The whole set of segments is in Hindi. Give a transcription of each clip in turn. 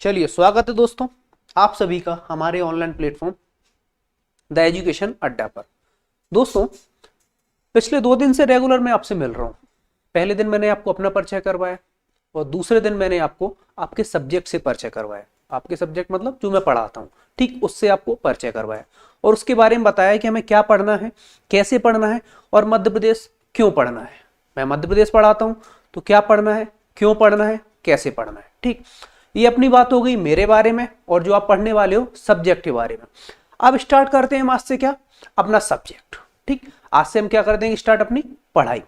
चलिए, स्वागत है दोस्तों आप सभी का हमारे ऑनलाइन प्लेटफॉर्म द एजुकेशन अड्डा पर। दोस्तों, पिछले 2 दिन से रेगुलर मैं आपसे मिल रहा हूँ। पहले दिन मैंने आपको अपना परिचय करवाया और दूसरे दिन मैंने आपको आपके सब्जेक्ट से परिचय करवाया। आपके सब्जेक्ट मतलब जो मैं पढ़ाता हूँ, ठीक, उससे आपको परिचय करवाया और उसके बारे में बताया कि हमें क्या पढ़ना है, कैसे पढ़ना है और मध्य प्रदेश क्यों पढ़ना है। मैं मध्य प्रदेश पढ़ाता हूँ तो क्या पढ़ना है, क्यों पढ़ना है, कैसे पढ़ना है। ठीक, ये अपनी बात हो गई मेरे बारे में और जो आप पढ़ने वाले हो सब्जेक्ट के बारे में। अब स्टार्ट करते हैं हम आज से क्या, अपना सब्जेक्ट। ठीक, आज से हम क्या कर देंगे, स्टार्ट अपनी पढ़ाई।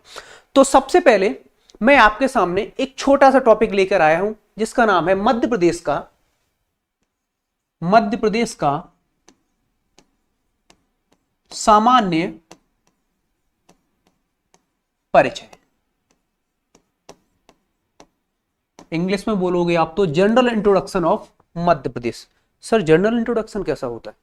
तो सबसे पहले मैं आपके सामने एक छोटा सा टॉपिक लेकर आया हूं जिसका नाम है मध्य प्रदेश का सामान्य परिचय। इंग्लिश में बोलोगे आप तो general introduction of Madhya Pradesh. Sir, general introduction कैसा होता है?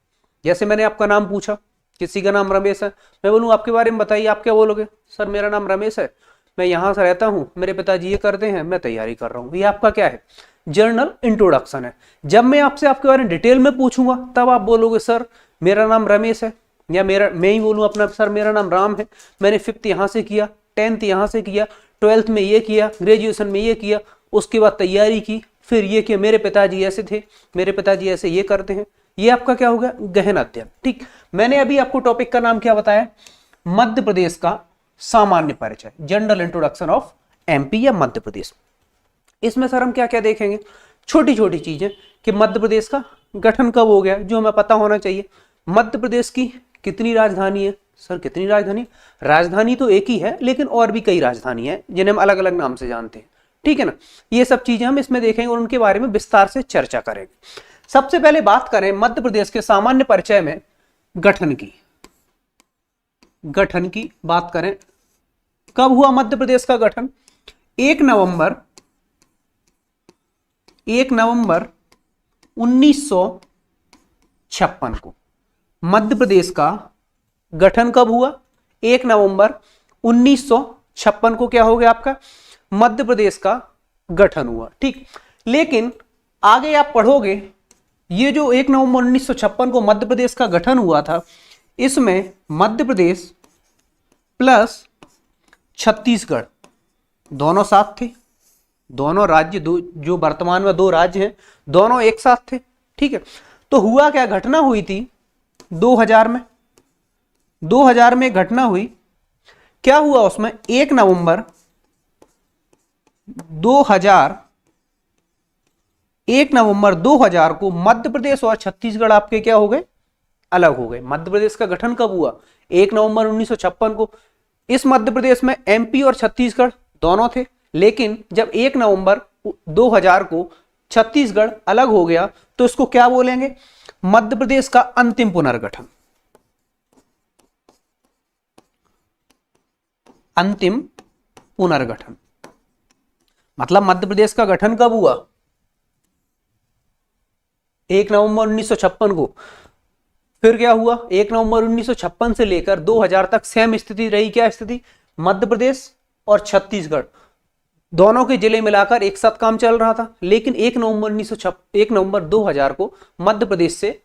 जैसे मैंने आपका नाम पूछा, किसी का नाम रमेश है, मैं बोलूँ आपके बारे में बताइए, आप क्या बोलोगे? सर, मेरा नाम रमेश है, मैं यहाँ से रहता हूँ, मेरे पिताजी ये करते हैं, मैं तैयारी कर रहा हूँ। ये आपका क्या है? जनरल इंट्रोडक्शन है। जब मैं आपसे आपके बारे में डिटेल में पूछूंगा तब आप बोलोगे सर मेरा नाम रमेश है, या मैं ही बोलूँ अपना, सर मेरा नाम राम है, मैंने 5th यहाँ से किया, 10th यहाँ से किया, 12th में ये किया, ग्रेजुएशन में ये किया, उसके बाद तैयारी की, फिर ये कि मेरे पिताजी ऐसे थे, मेरे पिताजी ऐसे ये करते हैं। ये आपका क्या होगा? गहन अध्ययन। ठीक, मैंने अभी आपको टॉपिक का नाम क्या बताया? मध्य प्रदेश का सामान्य परिचय, जनरल इंट्रोडक्शन ऑफ एमपी या मध्य प्रदेश। इसमें सर हम क्या क्या देखेंगे? छोटी छोटी चीजें कि मध्य प्रदेश का गठन कब हो गया, जो हमें पता होना चाहिए। मध्य प्रदेश की कितनी राजधानी है? सर कितनी राजधानी? राजधानी तो एक ही है, लेकिन और भी कई राजधानी है जिन्हें हम अलग अलग नाम से जानते हैं। ठीक है ना, ये सब चीजें हम इसमें देखेंगे और उनके बारे में विस्तार से चर्चा करेंगे। सबसे पहले बात करें मध्य प्रदेश के सामान्य परिचय में गठन की बात करें। कब हुआ मध्य प्रदेश का गठन? 1 नवंबर 1956 को मध्य प्रदेश का गठन कब हुआ? 1 नवंबर 1956 को क्या हो गया आपका? मध्य प्रदेश का गठन हुआ। ठीक, लेकिन आगे आप पढ़ोगे, ये जो 1 नवंबर 1956 को मध्य प्रदेश का गठन हुआ था, इसमें मध्य प्रदेश प्लस छत्तीसगढ़ दोनों साथ थे। दोनों राज्य, जो वर्तमान में 2 राज्य हैं, दोनों एक साथ थे। ठीक है, तो हुआ क्या, घटना हुई थी 2000 में घटना हुई। क्या हुआ उसमें? 1 नवंबर 2000 को मध्य प्रदेश और छत्तीसगढ़ आपके क्या हो गए? अलग हो गए। मध्य प्रदेश का गठन कब हुआ? 1 नवंबर 1956 को। इस मध्य प्रदेश में एमपी और छत्तीसगढ़ दोनों थे, लेकिन जब 1 नवंबर 2000 को छत्तीसगढ़ अलग हो गया तो इसको क्या बोलेंगे? मध्य प्रदेश का अंतिम पुनर्गठन। अंतिम पुनर्गठन मतलब मध्य प्रदेश का गठन कब हुआ? 1 नवंबर 1956 को। फिर क्या हुआ? 1 नवंबर 1956 से लेकर 2000 तक सेम स्थिति रही। क्या स्थिति? मध्य प्रदेश और छत्तीसगढ़ दोनों के जिले मिलाकर एक साथ काम चल रहा था, लेकिन 1 नवंबर 2000 को मध्य प्रदेश से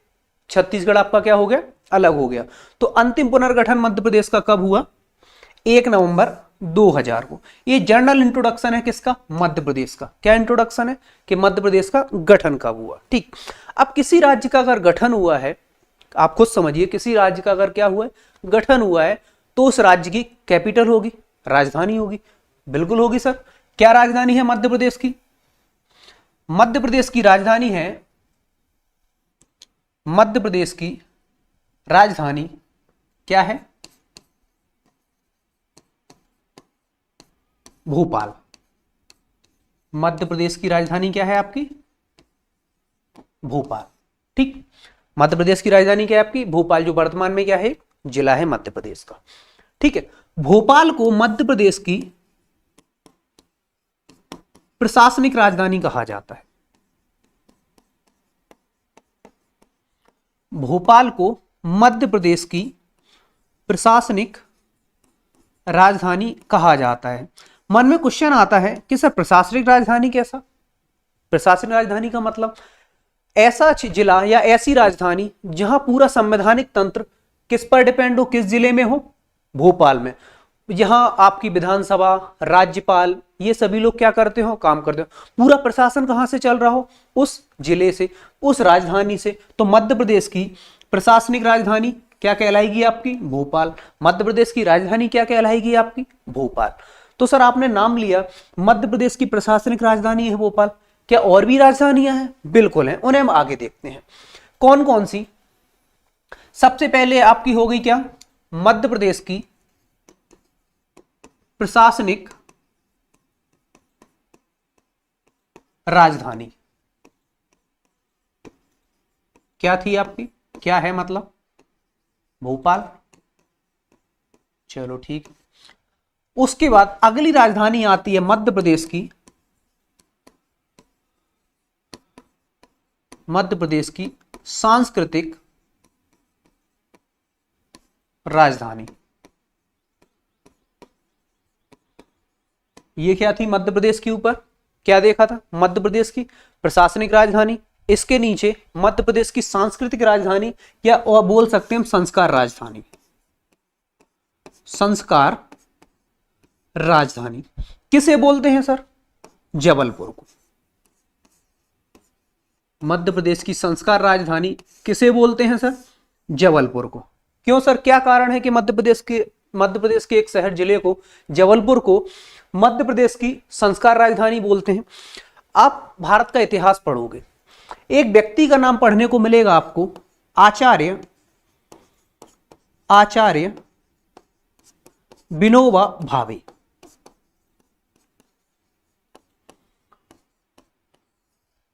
छत्तीसगढ़ आपका क्या हो गया? अलग हो गया। तो अंतिम पुनर्गठन मध्य प्रदेश का कब हुआ? 1 नवंबर 2000 को। ये जनरल इंट्रोडक्शन है किसका? मध्य प्रदेश का। क्या इंट्रोडक्शन है कि मध्य प्रदेश का गठन कब हुआ। ठीक, अब किसी राज्य का अगर गठन हुआ है, आप खुद समझिए, किसी राज्य का अगर क्या हुआ है? गठन हुआ है, तो उस राज्य की कैपिटल होगी, राजधानी होगी। बिल्कुल होगी सर। क्या राजधानी है मध्य प्रदेश की? मध्य प्रदेश की राजधानी है, मध्य प्रदेश की राजधानी क्या है? भोपाल। मध्य प्रदेश की राजधानी क्या है आपकी? भोपाल। ठीक, मध्य प्रदेश की राजधानी क्या है आपकी? भोपाल, जो वर्तमान में क्या है? जिला है मध्य प्रदेश का। ठीक है, भोपाल को मध्य प्रदेश की प्रशासनिक राजधानी कहा जाता है। भोपाल को मध्य प्रदेश की प्रशासनिक राजधानी कहा जाता है। मन में क्वेश्चन आता है कि सर प्रशासनिक राजधानी कैसा? प्रशासनिक राजधानी का मतलब ऐसा जिला या ऐसी राजधानी जहां पूरा संवैधानिक तंत्र किस पर डिपेंड हो, किस जिले में हो, भोपाल में। यहां आपकी विधानसभा, राज्यपाल, ये सभी लोग क्या करते हो, काम करते हो। पूरा प्रशासन कहां से चल रहा हो, उस जिले से, उस राजधानी से। तो मध्य प्रदेश की प्रशासनिक राजधानी क्या कहलाएगी आपकी, भोपाल। मध्य प्रदेश की राजधानी क्या कहलाएगी आपकी, भोपाल। तो सर आपने नाम लिया, मध्य प्रदेश की प्रशासनिक राजधानी है भोपाल, क्या और भी राजधानियां हैं, बिल्कुल हैं, उन्हें हम आगे देखते हैं कौन कौन सी। सबसे पहले आपकी हो गई क्या, मध्य प्रदेश की प्रशासनिक राजधानी क्या थी आपकी, क्या है मतलब, भोपाल। चलो ठीक। उसके बाद अगली राजधानी आती है मध्य प्रदेश की, मध्य प्रदेश की सांस्कृतिक राजधानी। ये क्या थी, मध्य प्रदेश के ऊपर क्या देखा था, मध्य प्रदेश की प्रशासनिक राजधानी, इसके नीचे मध्य प्रदेश की सांस्कृतिक राजधानी, या और बोल सकते हैं हम संस्कार राजधानी। संस्कार राजधानी किसे बोलते हैं सर, जबलपुर को। मध्य प्रदेश की संस्कार राजधानी किसे बोलते हैं सर, जबलपुर को। क्यों सर, क्या कारण है कि मध्य प्रदेश के एक शहर जिले को, जबलपुर को मध्य प्रदेश की संस्कार राजधानी बोलते हैं। आप भारत का इतिहास पढ़ोगे, एक व्यक्ति का नाम पढ़ने को मिलेगा आपको, आचार्य विनोबा भावे।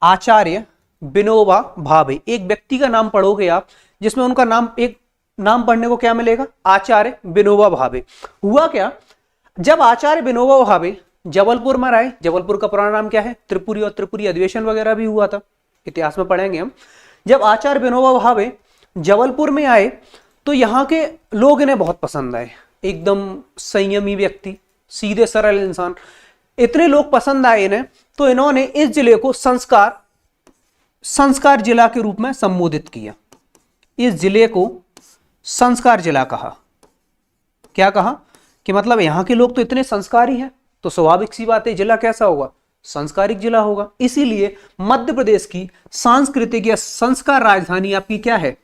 आचार्य विनोबा भावे, एक व्यक्ति का नाम पढ़ोगे आप, जिसमें उनका नाम, एक नाम पढ़ने को क्या मिलेगा, आचार्य विनोबा भावे। हुआ क्या, जब आचार्य विनोबा भावे जबलपुर में आए, जबलपुर का पुराना नाम क्या है, त्रिपुरी, और त्रिपुरी अधिवेशन वगैरह भी हुआ था, इतिहास में पढ़ेंगे हम। जब आचार्य विनोबा भावे जबलपुर में आए तो यहाँ के लोग इन्हें बहुत पसंद आए, एकदम संयमी व्यक्ति, सीधे सरल इंसान, इतने लोग पसंद आए इन्हें, तो इन्होंने इस जिले को संस्कार जिला के रूप में संबोधित किया। इस जिले को संस्कार जिला कहा। क्या कहा कि मतलब यहां के लोग तो इतने संस्कारी हैं, तो स्वाभाविक सी बात है जिला कैसा होगा, संस्कारिक जिला होगा। इसीलिए मध्य प्रदेश की सांस्कृतिक या संस्कार राजधानी आपकी क्या है,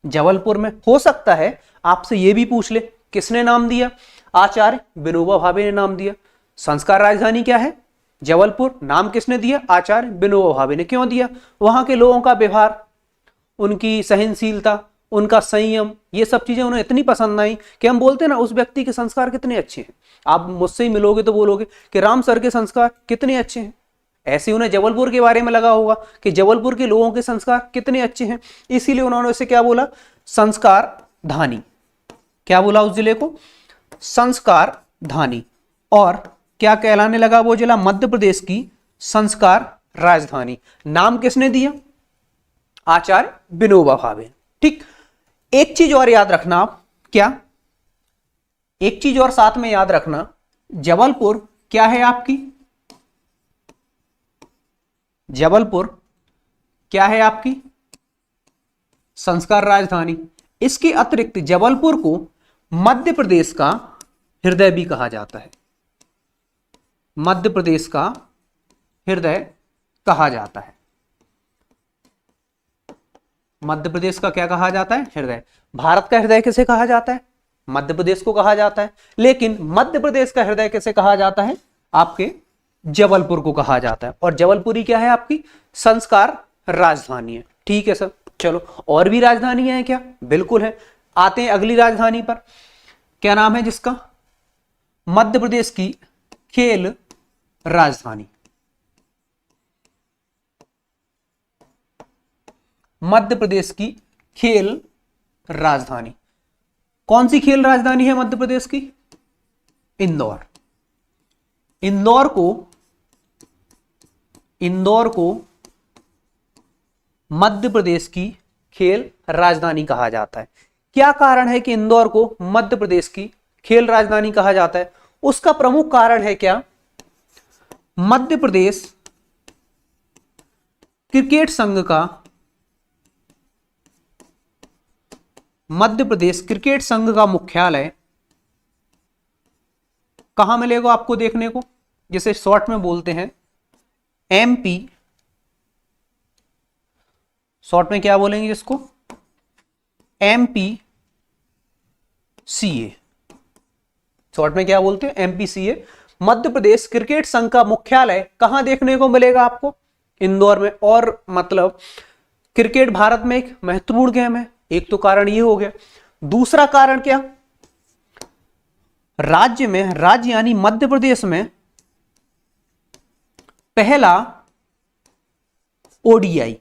जबलपुर में। हो सकता है आपसे यह भी पूछ ले, किसने नाम दिया, आचार्य विनोबा भावे ने नाम दिया। संस्कार राजधानी क्या है, जबलपुर, नाम किसने दिया, आचार्य विनोबा भावे ने। क्यों दिया, वहां के लोगों का व्यवहार, उनकी सहनशीलता, उनका संयम, ये सब चीजें उन्हें इतनी पसंद आई कि हम बोलते हैं ना, उस व्यक्ति के संस्कार कितने अच्छे हैं। आप मुझसे ही मिलोगे तो बोलोगे कि राम सर के संस्कार कितने अच्छे हैं। ऐसे उन्हें जबलपुर के बारे में लगा होगा कि जबलपुर के लोगों के संस्कार कितने अच्छे हैं, इसीलिए उन्होंने उसे क्या बोला, संस्कार धानी। क्या बोला उस जिले को, संस्कार धानी। और क्या कहलाने लगा वो जिला, मध्य प्रदेश की संस्कार राजधानी। नाम किसने दिया, आचार्य विनोबा भावे। ठीक, एक चीज और याद रखना आप, क्या, एक चीज और साथ में याद रखना, जबलपुर क्या है आपकी, जबलपुर क्या है आपकी, संस्कार राजधानी। इसके अतिरिक्त जबलपुर को मध्य प्रदेश का हृदय भी कहा जाता है, मध्य प्रदेश का हृदय कहा जाता है। मध्य प्रदेश का क्या कहा जाता है, हृदय। भारत का हृदय किसे कहा जाता है, मध्य प्रदेश को कहा जाता है, लेकिन मध्य प्रदेश का हृदय किसे कहा जाता है, आपके जबलपुर को कहा जाता है। और जबलपुरी क्या है आपकी, संस्कार राजधानी है। ठीक है सर, चलो और भी राजधानियां हैं क्या, बिल्कुल है। आते हैं अगली राजधानी पर, क्या नाम है जिसका, मध्य प्रदेश की खेल राजधानी। मध्य प्रदेश की खेल राजधानी, कौन सी खेल राजधानी है मध्य प्रदेश की, इंदौर। इंदौर को मध्य प्रदेश की खेल राजधानी कहा जाता है। क्या कारण है कि इंदौर को मध्य प्रदेश की खेल राजधानी कहा जाता है, उसका प्रमुख कारण है क्या, मध्य प्रदेश क्रिकेट संघ का, मध्य प्रदेश क्रिकेट संघ का मुख्यालय कहां मिलेगा आपको देखने को, जिसे शॉर्ट में बोलते हैं एमपी, शॉर्ट में क्या बोलेंगे जिसको, एमपी सीए, शॉर्ट में क्या बोलते हैं MP CA. Madhya Pradesh cricket संघ का मुख्यालय कहां देखने को मिलेगा आपको, इंदौर में। और मतलब क्रिकेट भारत में एक महत्वपूर्ण गेम है, एक तो कारण ये हो गया। दूसरा कारण क्या, राज्य में, राज्य यानी मध्य प्रदेश में पहला ओडीआई,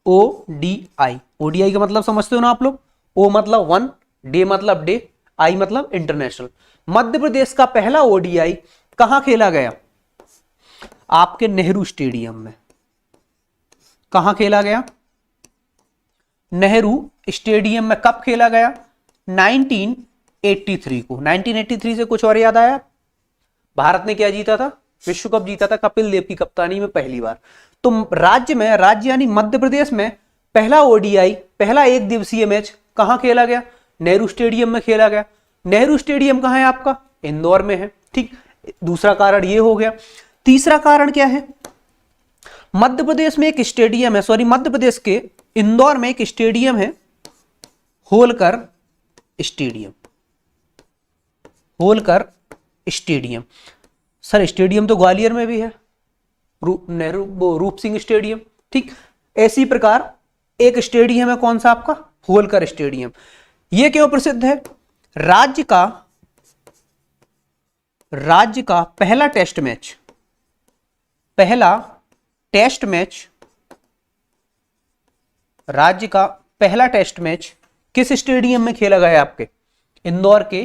ओडीआई, ओडीआई का मतलब समझते हो ना आप लोग, ओ मतलब वन, डे मतलब डे, आई मतलब इंटरनेशनल। मध्य प्रदेश का पहला ओडीआई कहां खेला गया, आपके नेहरू स्टेडियम में। कहां खेला गया, नेहरू स्टेडियम में। कब खेला गया, 1983 को। 1983 से कुछ और याद आया, भारत ने क्या जीता था, विश्व कप जीता था कपिल देव की कप्तानी में पहली बार। तो राज्य में, राज्य यानी मध्य प्रदेश में पहला ओडीआई, पहला एक दिवसीय मैच कहां खेला गया, नेहरू स्टेडियम में खेला गया। नेहरू स्टेडियम कहां है आपका, इंदौर में है। ठीक, दूसरा कारण ये हो गया। तीसरा कारण क्या है, मध्य प्रदेश में एक स्टेडियम है, सॉरी मध्य प्रदेश के इंदौर में एक स्टेडियम है, Holkar stadium, Holkar stadium. Sir stadium तो ग्वालियर में भी है, नेहरू रूप सिंह स्टेडियम। ठीक, ऐसी प्रकार एक स्टेडियम है, कौन सा आपका, होलकर स्टेडियम। यह क्यों प्रसिद्ध है, राज्य का पहला टेस्ट मैच, पहला टेस्ट मैच, राज्य का पहला टेस्ट मैच किस स्टेडियम में खेला गया, आपके इंदौर के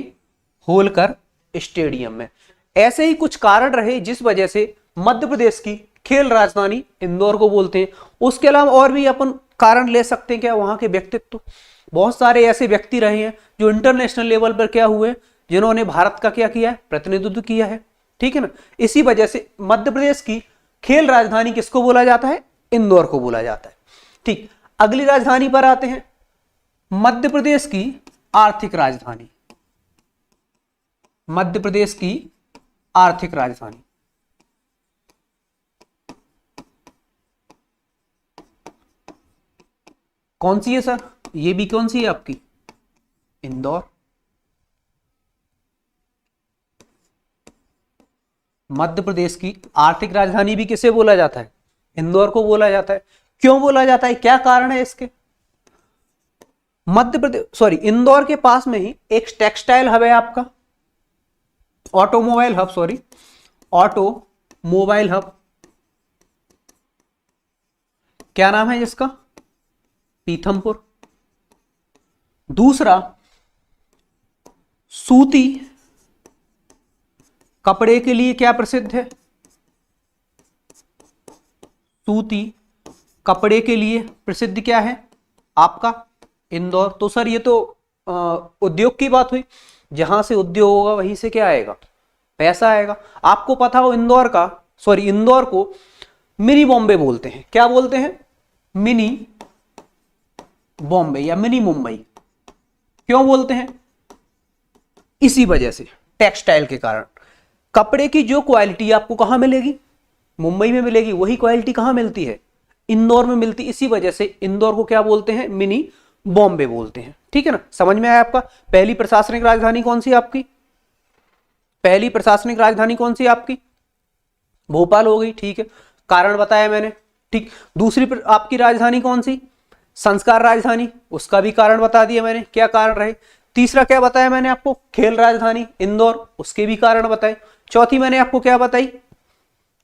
होलकर स्टेडियम में। ऐसे ही कुछ कारण रहे जिस वजह से मध्य प्रदेश की खेल राजधानी इंदौर को बोलते हैं। उसके अलावा और भी अपन कारण ले सकते हैं, क्या, वहां के व्यक्तित्व, बहुत सारे ऐसे व्यक्ति रहे हैं जो इंटरनेशनल लेवल पर क्या हुए, जिन्होंने भारत का क्या किया है, प्रतिनिधित्व किया है। ठीक है ना, इसी वजह से मध्य प्रदेश की खेल राजधानी किसको बोला जाता है, इंदौर को बोला जाता है। ठीक, अगली राजधानी पर आते हैं, मध्य प्रदेश की आर्थिक राजधानी, मध्य प्रदेश की आर्थिक राजधानी कौन सी है सर, ये भी कौन सी है आपकी, इंदौर। मध्य प्रदेश की आर्थिक राजधानी भी किसे बोला जाता है, इंदौर को बोला जाता है। क्यों बोला जाता है, क्या कारण है इसके, मध्य प्रदेश, सॉरी इंदौर के पास में ही एक टेक्सटाइल हब है आपका, automobile hub, sorry automobile hub, क्या नाम है जिसका, पीथमपुर। दूसरा, सूती कपड़े के लिए क्या प्रसिद्ध है, सूती कपड़े के लिए प्रसिद्ध क्या है आपका, इंदौर। तो सर ये तो उद्योग की बात हुई, जहां से उद्योग होगा वहीं से क्या आएगा, पैसा आएगा। आपको पता हो इंदौर का, सॉरी इंदौर को मिनी बॉम्बे बोलते हैं, क्या बोलते हैं, मिनी बॉम्बे या मिनी मुंबई। क्यों बोलते हैं, इसी वजह से, टेक्सटाइल के कारण। कपड़े की जो क्वालिटी आपको कहां मिलेगी, मुंबई में मिलेगी, वही क्वालिटी कहां मिलती है, इंदौर में मिलती। इसी वजह से इंदौर को क्या बोलते हैं, मिनी बॉम्बे बोलते हैं। ठीक है ना, समझ में आया आपका। पहली प्रशासनिक राजधानी कौन सी आपकी, पहली प्रशासनिक राजधानी कौन सी आपकी, भोपाल हो गई। ठीक है, कारण बताया मैंने। ठीक, दूसरी आपकी राजधानी कौन सी, संस्कार राजधानी, उसका भी कारण बता दिया मैंने, क्या कारण रहे। तीसरा क्या बताया मैंने आपको, खेल राजधानी इंदौर, उसके भी कारण बताए। चौथी मैंने आपको क्या बताई,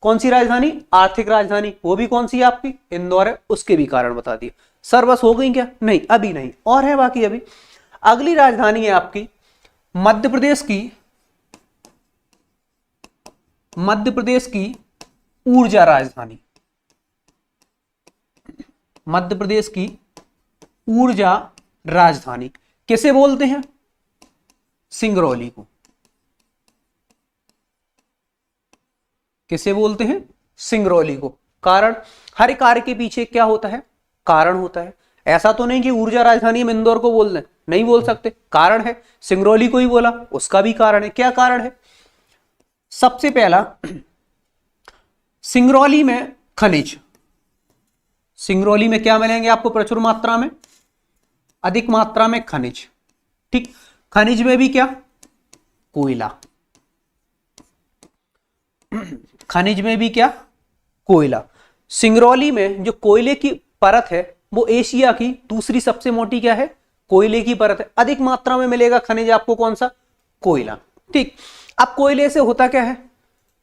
कौन सी राजधानी, आर्थिक राजधानी, वो भी कौन सी है आपकी, इंदौर है, उसके भी कारण बता दिए। सर बस हो गई क्या, नहीं अभी नहीं, और है बाकी अभी। अगली राजधानी है आपकी मध्य प्रदेश की, मध्य प्रदेश की ऊर्जा राजधानी, मध्य प्रदेश की ऊर्जा राजधानी किसे बोलते हैं, सिंगरौली को। किसे बोलते हैं, सिंगरौली को। कारण, हर कार्य के पीछे क्या होता है, कारण होता है। ऐसा तो नहीं कि ऊर्जा राजधानी हम इंदौर को बोल दें, नहीं बोल सकते, कारण है। सिंगरौली को ही बोला, उसका भी कारण है। क्या कारण है? सबसे पहला, सिंगरौली में खनिज, सिंगरौली में क्या मिलेंगे आपको प्रचुर मात्रा में, अधिक मात्रा में खनिज। ठीक, खनिज में भी क्या, कोयला, खनिज में भी क्या, कोयला। सिंगरौली में जो कोयले की परत है वो एशिया की दूसरी सबसे मोटी क्या है, कोयले की परत है। अधिक मात्रा में मिलेगा खनिज आपको, कौन सा, कोयला। ठीक, अब कोयले से होता क्या है,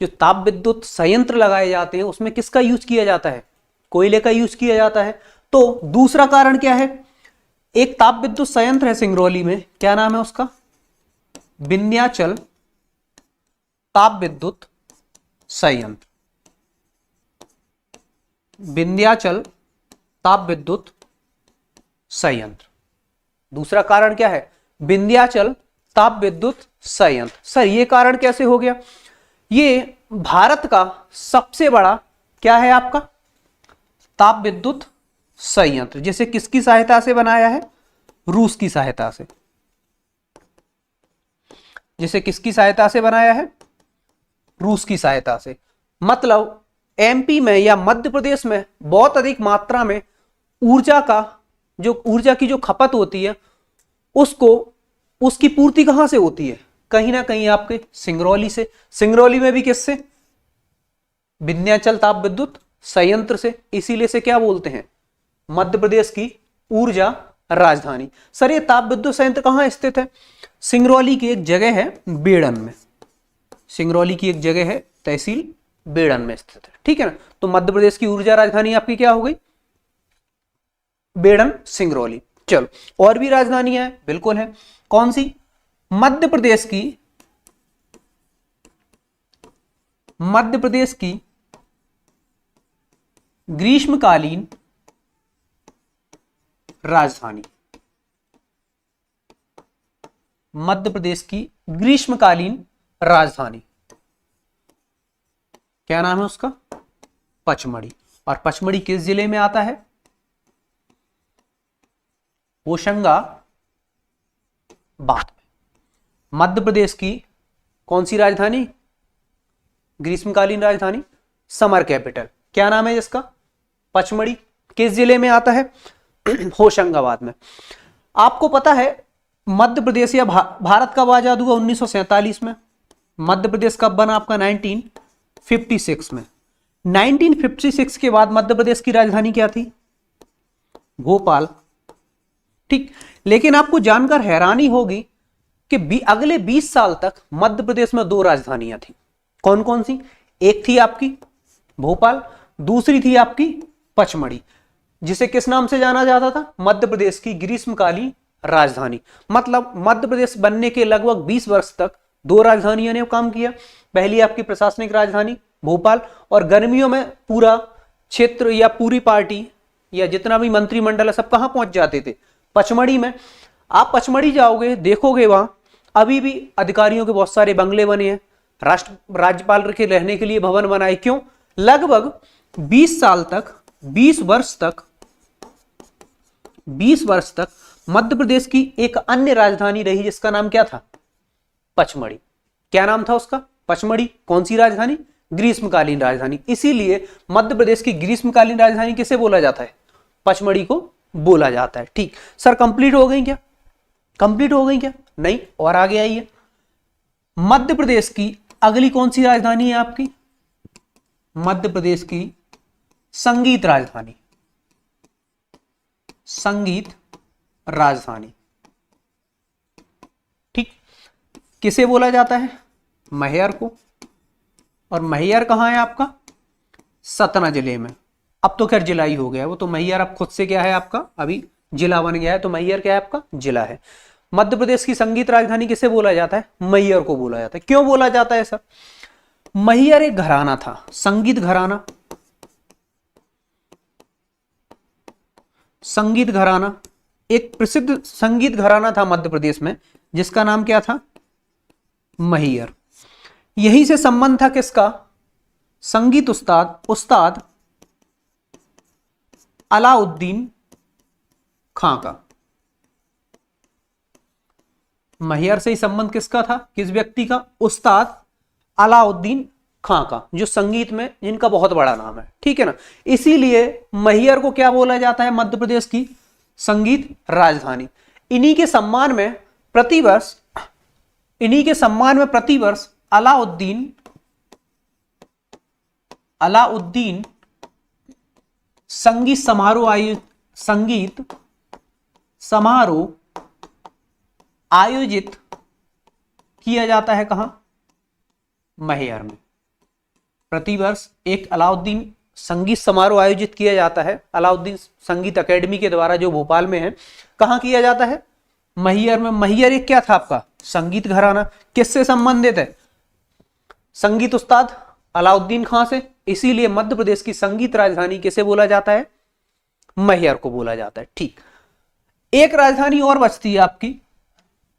जो ताप विद्युत संयंत्र लगाए जाते हैं उसमें किसका यूज किया जाता है, कोयले का यूज किया जाता है। तो दूसरा कारण क्या है, एक ताप विद्युत संयंत्र है सिंगरौली में, क्या नाम है उसका, विंध्याचल ताप विद्युत संयंत्र, विंध्याचल ताप विद्युत संयंत्र। दूसरा कारण क्या है, विंध्याचल ताप विद्युत संयंत्र। सर ये कारण कैसे हो गया, ये भारत का सबसे बड़ा क्या है आपका, ताप विद्युत संयंत्र, जिसे किसकी सहायता से बनाया है, रूस की सहायता से, जिसे किसकी सहायता से बनाया है, रूस की सहायता से। मतलब एमपी में या मध्य प्रदेश में बहुत अधिक मात्रा में ऊर्जा का, जो ऊर्जा की जो खपत होती है उसको, उसकी पूर्ति कहां से होती है, कहीं ना कहीं आपके सिंगरौली से। सिंगरौली में भी किससे, विंध्याचल ताप विद्युत संयंत्र से। इसीलिए से क्या बोलते हैं, मध्य प्रदेश की ऊर्जा राजधानी। सर ये ताप विद्युत संयंत्र कहां स्थित है, सिंगरौली की एक जगह है बेड़न में, सिंगरौली की एक जगह है तहसील बेड़न में स्थित है। ठीक है ना, तो मध्य प्रदेश की ऊर्जा राजधानी आपकी क्या हो गई, बेड़न सिंगरौली। चलो, और भी राजधानियां हैं, बिल्कुल है, कौन सी, मध्य प्रदेश की, मध्य प्रदेश की ग्रीष्मकालीन राजधानी, मध्य प्रदेश की ग्रीष्मकालीन राजधानी, क्या नाम है उसका, पचमढ़ी। और पचमढ़ी किस जिले में आता है, होशंगाबाद में। मध्य प्रदेश की कौन सी राजधानी, ग्रीष्मकालीन राजधानी, समर कैपिटल, क्या नाम है जिसका, पचमढ़ी। किस जिले में आता है, होशंगाबाद में। आपको पता है मध्य प्रदेश या भारत कब आजाद हुआ, 1947 में। मध्य प्रदेश कब बना आपका, 1956 में। 1956 के बाद मध्य प्रदेश की राजधानी क्या थी, भोपाल। ठीक, लेकिन आपको जानकर हैरानी होगी कि अगले 20 साल तक मध्य प्रदेश में 2 राजधानियां थी। कौन कौन सी, एक थी आपकी भोपाल, दूसरी थी आपकी पचमढ़ी, जिसे किस नाम से जाना जाता था, मध्य प्रदेश की ग्रीष्मकालीन राजधानी। मतलब मध्य प्रदेश बनने के लगभग 20 वर्ष तक 2 राजधानियों ने काम किया। पहली आपकी प्रशासनिक राजधानी भोपाल, और गर्मियों में पूरा क्षेत्र या पूरी पार्टी या जितना भी मंत्रिमंडल है सब कहां पहुंच जाते थे, पचमढ़ी में। आप पचमढ़ी जाओगे, देखोगे वहां अभी भी अधिकारियों के बहुत सारे बंगले बने हैं, राज्यपाल के रहने के लिए भवन बनाए। क्यों, लगभग 20 साल तक, 20 वर्ष तक मध्य प्रदेश की एक अन्य राजधानी रही जिसका नाम क्या था, पचमढ़ी। क्या नाम था उसका, पचमढ़ी। कौन सी राजधानी, ग्रीष्मकालीन राजधानी। इसीलिए मध्य प्रदेश की ग्रीष्मकालीन राजधानी किसे बोला जाता है, पचमढ़ी को बोला जाता है। ठीक, सर कंप्लीट हो गई क्या, कंप्लीट हो गई क्या, नहीं, और आगे आइए। मध्य प्रदेश की अगली कौन सी राजधानी है आपकी, मध्य प्रदेश की संगीत राजधानी, संगीत राजधानी। ठीक, किसे बोला जाता है, मैहर को। और मैहर कहां है आपका, सतना जिले में। अब तो खैर जिला ही हो गया, वो तो मैहर अब खुद से क्या है आपका, अभी जिला बन गया है, तो मैहर क्या है आपका, जिला है। मध्य प्रदेश की संगीत राजधानी किसे बोला जाता है, मैहर को बोला जाता है। क्यों बोला जाता है सर, मैहर एक घराना था, संगीत घराना, संगीत घराना, एक प्रसिद्ध संगीत घराना था मध्य प्रदेश में, जिसका नाम क्या था, मैहर। यहीं से संबंध था किसका, संगीत उस्ताद अलाउद्दीन खां का। महियर से ही संबंध किसका था, किस व्यक्ति का, उस्ताद अलाउद्दीन खां का, जो संगीत में जिनका बहुत बड़ा नाम है, ठीक है ना। इसीलिए महियर को क्या बोला जाता है, मध्य प्रदेश की संगीत राजधानी। इन्हीं के सम्मान में प्रतिवर्ष अलाउद्दीन संगीत समारोह आयोजित किया जाता है, कहां, महियर में। प्रतिवर्ष एक अलाउद्दीन संगीत समारोह आयोजित किया जाता है, अलाउद्दीन संगीत अकेडमी के द्वारा, जो भोपाल में है। कहां किया जाता है, महियर में। महियर एक क्या था आपका, संगीत घराना। किससे संबंधित है, संगीत उस्ताद अलाउद्दीन खां से। इसीलिए मध्य प्रदेश की संगीत राजधानी किसे बोला जाता है, महियर को बोला जाता है। ठीक, एक राजधानी और बचती है आपकी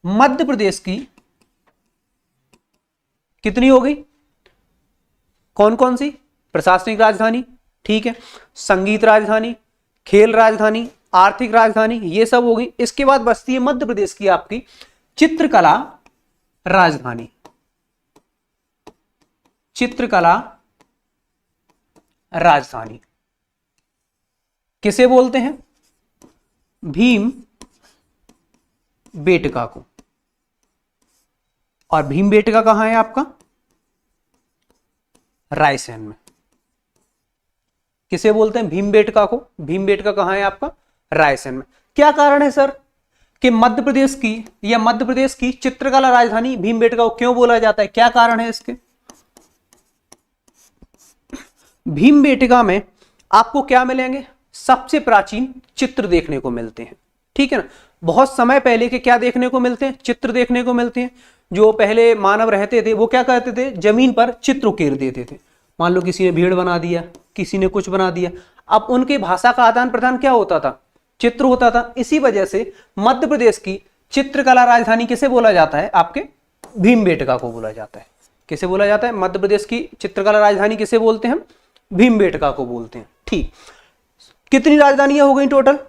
मध्य प्रदेश की, कितनी हो गई, कौन कौन सी, प्रशासनिक राजधानी, ठीक है, संगीत राजधानी, खेल राजधानी, आर्थिक राजधानी, ये सब होगी। इसके बाद बचती है मध्य प्रदेश की आपकी चित्रकला राजधानी। चित्रकला राजधानी किसे बोलते हैं, भीम बेटका को। और भीम बेटका कहां है आपका, रायसेन में। किसे बोलते हैं, भीम बेटका को। भीम बेटका कहां है आपका, रायसेन में। क्या कारण है सर कि मध्य प्रदेश की चित्रकला राजधानी भीम बेटका को क्यों बोला जाता है, क्या कारण है इसके। भीम बेटका में आपको क्या मिलेंगे, सबसे प्राचीन चित्र देखने को मिलते हैं, ठीक है ना। बहुत समय पहले के क्या देखने को मिलते हैं, चित्र देखने को मिलते हैं। जो पहले मानव रहते थे वो क्या करते थे, जमीन पर चित्र उकेर देते थे। मान लो किसी ने भीड़ बना दिया, किसी ने कुछ बना दिया। अब उनकी भाषा का आदान प्रदान क्या होता था, चित्र होता था। इसी वजह से मध्य प्रदेश की चित्रकला राजधानी किसे बोला जाता है, आपके भीम बेटका को बोला जाता है। किसे बोला जाता है, मध्य प्रदेश की चित्रकला राजधानी किसे बोलते हैं, भीम बेटका को बोलते हैं। ठीक, कितनी राजधानियां हो गई टोटल।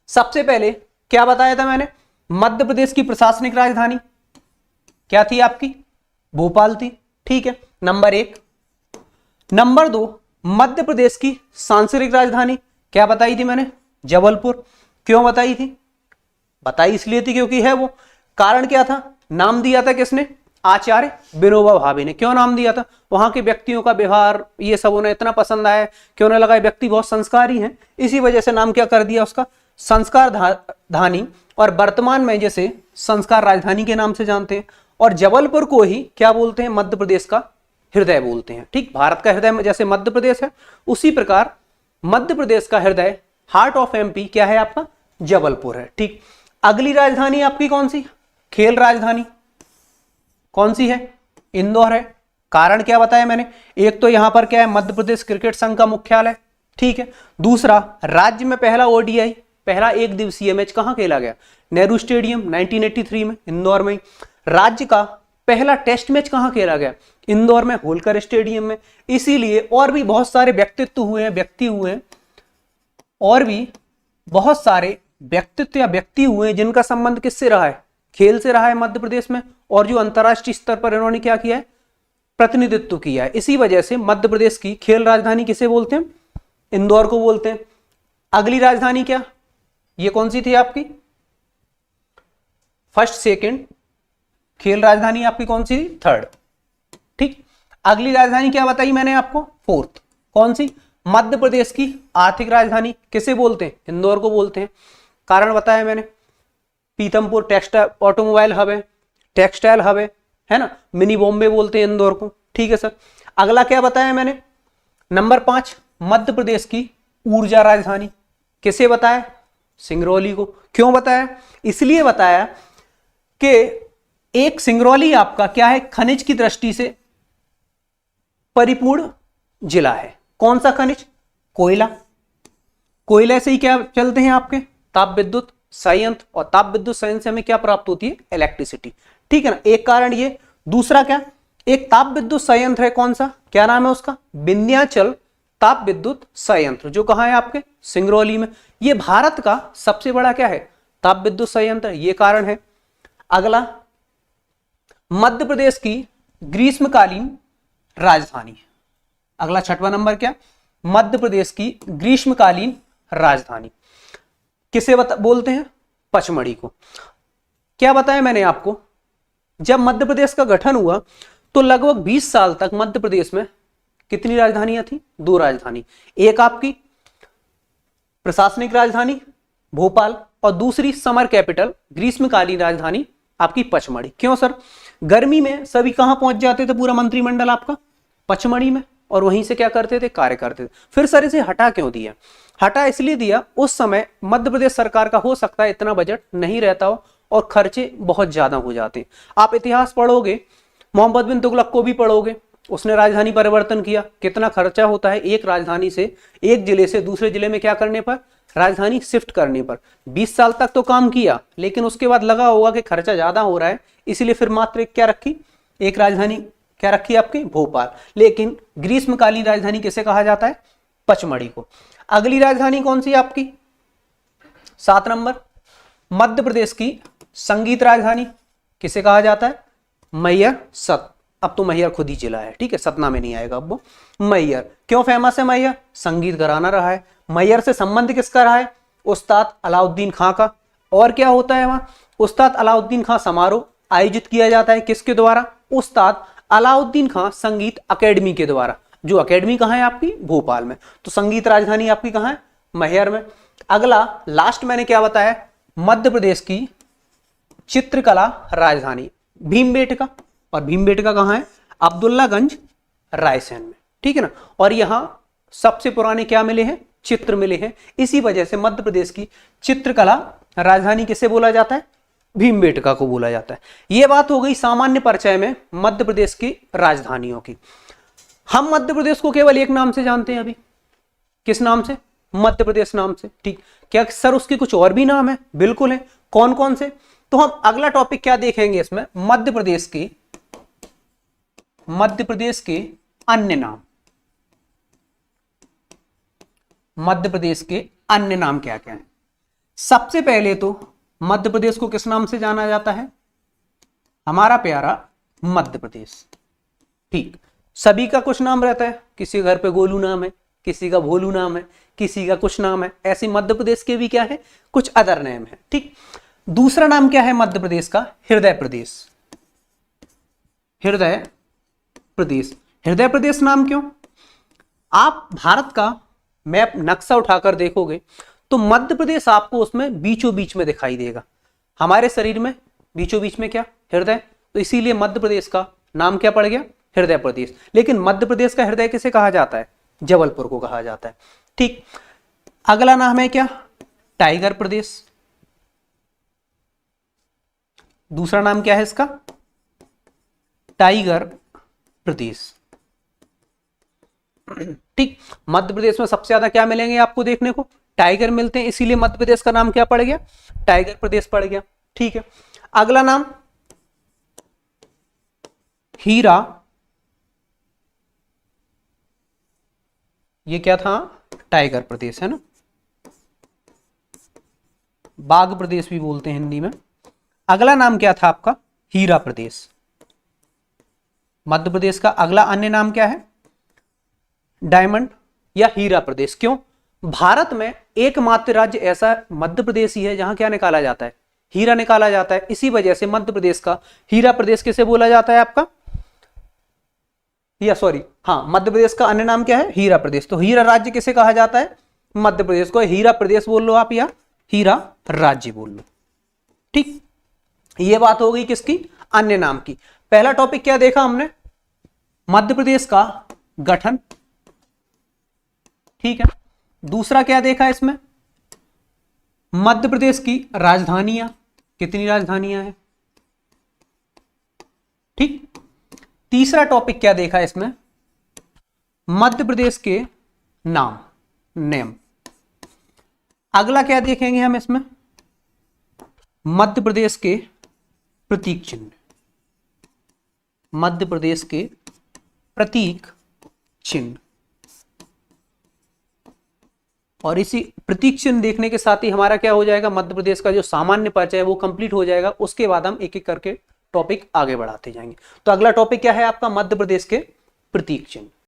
सबसे पहले क्या बताया था मैंने, मध्य प्रदेश की प्रशासनिक राजधानी क्या थी आपकी, भोपाल थी, ठीक है, नंबर 1। नंबर 2, मध्य प्रदेश की सांस्कृतिक राजधानी क्या बताई थी मैंने, जबलपुर। क्यों बताई थी, बताई इसलिए थी क्योंकि है वो। कारण क्या था, नाम दिया था किसने, आचार्य विनोबा भावे ने। क्यों नाम दिया था, वहां के व्यक्तियों का व्यवहार ये सब उन्हें इतना पसंद आया कि उन्हें लगा व्यक्ति बहुत संस्कारी हैं, इसी वजह से नाम क्या कर दिया उसका, संस्कार धानी। और वर्तमान में जैसे संस्कार राजधानी के नाम से जानते हैं। और जबलपुर को ही क्या बोलते हैं, मध्य प्रदेश का हृदय बोलते हैं। ठीक, भारत का हृदय में जैसे मध्य प्रदेश है, उसी प्रकार मध्य प्रदेश का हृदय, हार्ट ऑफ एमपी क्या है आपका, जबलपुर है। ठीक, अगली राजधानी आपकी कौन सी, खेल राजधानी कौन सी है, इंदौर है। कारण क्या बताया मैंने, एक तो यहां पर क्या है, मध्य प्रदेश क्रिकेट संघ का मुख्यालय, ठीक है। दूसरा, राज्य में पहला ओडीआई, पहला एक दिवसीय मैच कहां खेला गया, नेहरू स्टेडियम 1983 में, इंदौर में। राज्य का पहला टेस्ट मैच कहां खेला गया, इंदौर में, होलकर स्टेडियम में। इसीलिए और भी बहुत सारे व्यक्तित्व हुए हैं, व्यक्ति हुए हैं, और भी बहुत सारे व्यक्तित्व या व्यक्ति हुए हैं जिनका संबंध किससे रहा है, खेल से रहा है मध्य प्रदेश में। और जो अंतर्राष्ट्रीय स्तर पर इन्होंने क्या किया है, प्रतिनिधित्व किया है। इसी वजह से मध्य प्रदेश की खेल राजधानी किसे बोलते हैं, इंदौर को बोलते हैं। अगली राजधानी क्या, ये कौन सी थी आपकी, फर्स्ट सेकंड, खेल राजधानी आपकी कौन सी थी, थर्ड। ठीक, अगली राजधानी क्या बताई मैंने आपको, फोर्थ, कौन सी, मध्य प्रदेश की आर्थिक राजधानी किसे बोलते हैं, इंदौर को बोलते हैं। कारण बताया मैंने, पीथमपुर टेक्सटाइल ऑटोमोबाइल हब है, टेक्सटाइल हब है ना, मिनी बॉम्बे बोलते हैं इंदौर को। ठीक है सर, अगला क्या बताया मैंने, नंबर 5, मध्य प्रदेश की ऊर्जा राजधानी किसे बताया, सिंगरौली को। क्यों बताया, इसलिए बताया कि एक सिंगरौली आपका क्या है, खनिज की दृष्टि से परिपूर्ण जिला है। कौन सा खनिज, कोयला। कोयले से ही क्या चलते हैं आपके, ताप विद्युत संयंत्र, और ताप विद्युत संयंत्र से हमें क्या प्राप्त होती है, इलेक्ट्रिसिटी। ठीक है ना, एक कारण ये। दूसरा क्या, एक ताप विद्युत संयंत्र है, कौन सा, क्या नाम है उसका, विंध्याचल ताप विद्युत संयंत्र, जो कहाँ है आपके सिंगरौली में। ये भारत का सबसे बड़ा क्या है, ताप विद्युत संयंत्र, ये कारण है। अगला, मध्य प्रदेश की ग्रीष्मकालीन राजधानी है। अगला 6वां नंबर क्या, मध्य प्रदेश की ग्रीष्मकालीन राजधानी किसे बोलते हैं, पचमढ़ी को। क्या बताया मैंने आपको, जब मध्य प्रदेश का गठन हुआ तो लगभग 20 साल तक मध्य प्रदेश में कितनी राजधानियां थी, 2 राजधानी। एक आपकी प्रशासनिक राजधानी भोपाल और दूसरी समर कैपिटल ग्रीष्मकालीन राजधानी आपकी पचमढ़ी। क्यों सर, गर्मी में सभी कहां पहुंच जाते थे, पूरा मंत्रिमंडल आपका पचमढ़ी में, और वहीं से क्या करते थे, कार्य करते थे। फिर सर इसे हटा क्यों दिया, हटा इसलिए दिया, उस समय मध्य प्रदेश सरकार का हो सकता है इतना बजट नहीं रहता हो और खर्चे बहुत ज्यादा हो जाते। आप इतिहास पढ़ोगे, मोहम्मद बिन तुगलक को भी पढ़ोगे, उसने राजधानी परिवर्तन किया, कितना खर्चा होता है एक राजधानी से, एक जिले से दूसरे जिले में क्या करने पर, राजधानी शिफ्ट करने पर। 20 साल तक तो काम किया, लेकिन उसके बाद लगा होगा कि खर्चा ज्यादा हो रहा है, इसलिए फिर मात्र एक क्या रखी, एक राजधानी क्या रखी आपकी, भोपाल। लेकिन ग्रीष्मकालीन राजधानी किसे कहा जाता है, पचमढ़ी को। अगली राजधानी कौन सी आपकी, 7 नंबर, मध्य प्रदेश की संगीत राजधानी किसे कहा जाता है, मैहर सत। अब तो मैहर खुद ही जिला है, ठीक है, सतना में नहीं आएगा अब वो। मैहर क्यों फेमस है, मैहर संगीत घराना रहा है। मैहर से संबंध किसका रहा है, उस्ताद अलाउद्दीन खां का। और क्या होता है वहां, उस्ताद अलाउद्दीन खां समारोह आयोजित किया जाता है, किसके द्वारा, उस्ताद अलाउद्दीन खां संगीत अकेडमी के द्वारा, जो अकेडमी कहां है आपकी, भोपाल में। तो संगीत राजधानी आपकी कहां है, मैहर में। अगला लास्ट मैंने क्या बताया, मध्य प्रदेश की चित्रकला राजधानी भीमबेटका, और भीमबेटका कहां है, अब्दुल्लागंज रायसेन में, ठीक है ना। और यहां सबसे पुराने क्या मिले हैं, चित्र मिले हैं। इसी वजह से मध्य प्रदेश की चित्रकला राजधानी किसे बोला जाता है, भीमबेटका को बोला जाता है। यह बात हो गई सामान्य परिचय में मध्य प्रदेश की राजधानियों की। हम मध्य प्रदेश को केवल एक नाम से जानते हैं अभी, किस नाम से, मध्य प्रदेश नाम से, ठीक। क्या सर उसके कुछ और भी नाम है, बिल्कुल है। कौन कौन से, तो हम अगला टॉपिक क्या देखेंगे इसमें, मध्य प्रदेश के अन्य नाम। मध्य प्रदेश के अन्य नाम क्या क्या हैं। सबसे पहले तो मध्य प्रदेश को किस नाम से जाना जाता है, हमारा प्यारा मध्य प्रदेश, ठीक। सभी का कुछ नाम रहता है, किसी घर पे गोलू नाम है, किसी का भोलू नाम है, किसी का कुछ नाम है। ऐसे मध्य प्रदेश के भी क्या है, कुछ अदर नेम है, ठीक। दूसरा नाम क्या है मध्य प्रदेश का, हृदय प्रदेश। हृदय प्रदेश, हृदय प्रदेश नाम क्यों, आप भारत का मैप नक्शा उठाकर देखोगे तो मध्य प्रदेश आपको उसमें बीचों बीच में दिखाई देगा। हमारे शरीर में बीचों बीच में क्या, हृदय, तो इसीलिए मध्य प्रदेश का नाम क्या पड़ गया, हृदय प्रदेश। लेकिन मध्य प्रदेश का हृदय किसे कहा जाता है, जबलपुर को कहा जाता है, ठीक। अगला नाम है क्या, टाइगर प्रदेश। दूसरा नाम क्या है इसका, टाइगर प्रदेश, ठीक। मध्य प्रदेश में सबसे ज्यादा क्या मिलेंगे आपको देखने को, टाइगर मिलते हैं, इसीलिए मध्य प्रदेश का नाम क्या पड़ गया, टाइगर प्रदेश पड़ गया, ठीक है। अगला नाम हीरा, ये क्या था, टाइगर प्रदेश है ना, बाघ प्रदेश भी बोलते हैं हिंदी में। अगला नाम क्या था आपका, हीरा प्रदेश। मध्य प्रदेश का अगला अन्य नाम क्या है, डायमंड या हीरा प्रदेश। क्यों, भारत में एकमात्र राज्य ऐसा मध्य प्रदेश ही है जहां क्या निकाला जाता है, हीरा निकाला जाता है। इसी वजह से मध्य प्रदेश का हीरा प्रदेश किसे बोला जाता है आपका, या सॉरी हाँ, मध्य प्रदेश का अन्य नाम क्या है, हीरा प्रदेश। तो हीरा राज्य किसे कहा जाता है, मध्य प्रदेश को। हीरा प्रदेश बोल लो आप या हीरा राज्य बोल लो, ठीक। ये बात हो गई किसकी, अन्य नाम की। पहला टॉपिक क्या देखा हमने, मध्य प्रदेश का गठन, ठीक है। दूसरा क्या देखा इसमें, मध्य प्रदेश की राजधानियां, कितनी राजधानियां हैं, ठीक। तीसरा टॉपिक क्या देखा इसमें, मध्य प्रदेश के नाम, नेम। अगला क्या देखेंगे हम इसमें, मध्य प्रदेश के प्रतीक चिन्ह, मध्य प्रदेश के प्रतीक चिन्ह। और इसी प्रतीक चिन्ह देखने के साथ ही हमारा क्या हो जाएगा, मध्य प्रदेश का जो सामान्य परिचय है वो कंप्लीट हो जाएगा। उसके बाद हम एक एक करके टॉपिक आगे बढ़ाते जाएंगे। तो अगला टॉपिक क्या है आपका, मध्य प्रदेश के प्रतीक चिन्ह।